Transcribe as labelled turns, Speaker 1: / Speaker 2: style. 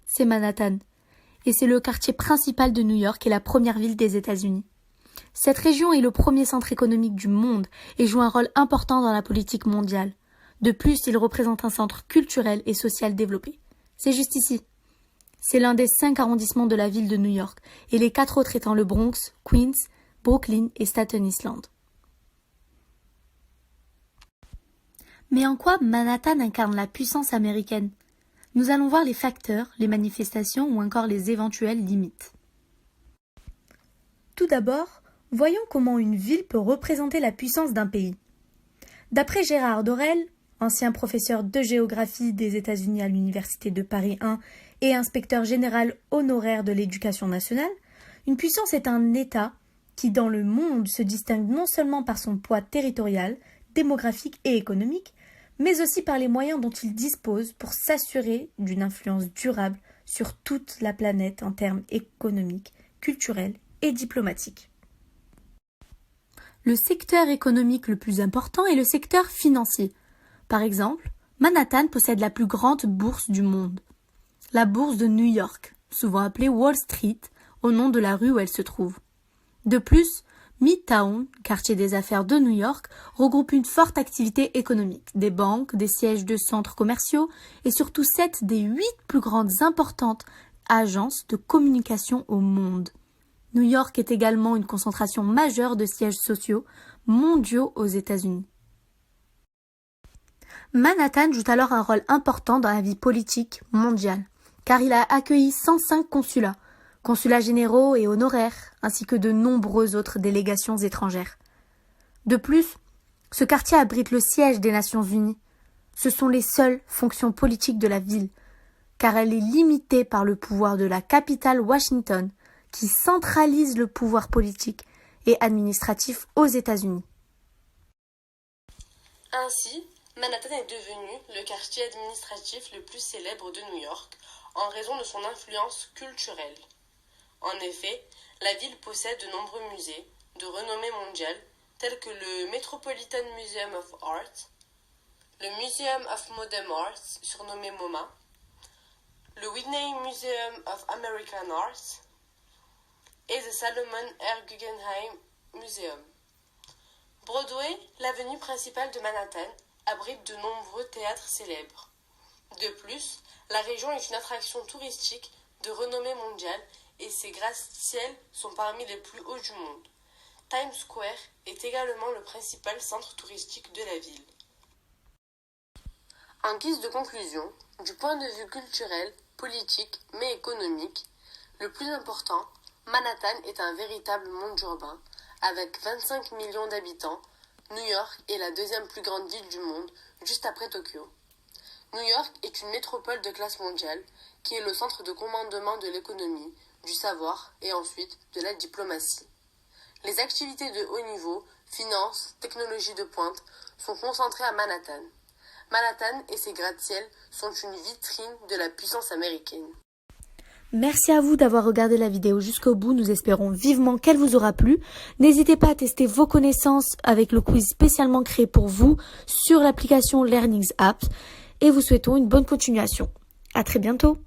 Speaker 1: c'est Manhattan. Et c'est le quartier principal de New York et la première ville des États-Unis. Cette région est le premier centre économique du monde et joue un rôle important dans la politique mondiale. De plus, il représente un centre culturel et social développé. C'est juste ici. C'est l'un des 5 arrondissements de la ville de New York et les 4 autres étant le Bronx, Queens, Brooklyn et Staten Island. Mais en quoi Manhattan incarne la puissance américaine ? Nous allons voir les facteurs, les manifestations ou encore les éventuelles limites. Tout d'abord, voyons comment une ville peut représenter la puissance d'un pays. D'après Gérard Dorel, ancien professeur de géographie des États-Unis à l'Université de Paris 1 et inspecteur général honoraire de l'éducation nationale, une puissance est un État qui, dans le monde, se distingue non seulement par son poids territorial, démographique et économique, mais aussi par les moyens dont il dispose pour s'assurer d'une influence durable sur toute la planète en termes économiques, culturels et diplomatiques. Le secteur économique le plus important est le secteur financier. Par exemple, Manhattan possède la plus grande bourse du monde, la bourse de New York, souvent appelée Wall Street, au nom de la rue où elle se trouve. De plus, Midtown, quartier des affaires de New York, regroupe une forte activité économique, des banques, des sièges de centres commerciaux et surtout 7 des 8 plus grandes importantes agences de communication au monde. New York est également une concentration majeure de sièges sociaux mondiaux aux États-Unis. Manhattan joue alors un rôle important dans la vie politique mondiale, car il a accueilli 105 consulats généraux et honoraires, ainsi que de nombreuses autres délégations étrangères. De plus, ce quartier abrite le siège des Nations Unies. Ce sont les seules fonctions politiques de la ville, car elle est limitée par le pouvoir de la capitale Washington, qui centralise le pouvoir politique et administratif aux États-Unis.
Speaker 2: Ainsi, Manhattan est devenu le quartier administratif le plus célèbre de New York en raison de son influence culturelle. En effet, la ville possède de nombreux musées de renommée mondiale tels que le Metropolitan Museum of Art, le Museum of Modern Art surnommé MoMA, le Whitney Museum of American Art et le Salomon R. Guggenheim Museum. Broadway, l'avenue principale de Manhattan, abrite de nombreux théâtres célèbres. De plus, la région est une attraction touristique de renommée mondiale et ses gratte-ciels sont parmi les plus hauts du monde. Times Square est également le principal centre touristique de la ville. En guise de conclusion, du point de vue culturel, politique mais économique, le plus important, Manhattan est un véritable monde urbain. Avec 25 millions d'habitants, New York est la deuxième plus grande ville du monde, juste après Tokyo. New York est une métropole de classe mondiale qui est le centre de commandement de l'économie, du savoir et ensuite de la diplomatie. Les activités de haut niveau, finance, technologie de pointe, sont concentrées à Manhattan. Manhattan et ses gratte-ciels sont une vitrine de la puissance américaine.
Speaker 1: Merci à vous d'avoir regardé la vidéo jusqu'au bout, nous espérons vivement qu'elle vous aura plu. N'hésitez pas à tester vos connaissances avec le quiz spécialement créé pour vous sur l'application Learnings App et vous souhaitons une bonne continuation. À très bientôt.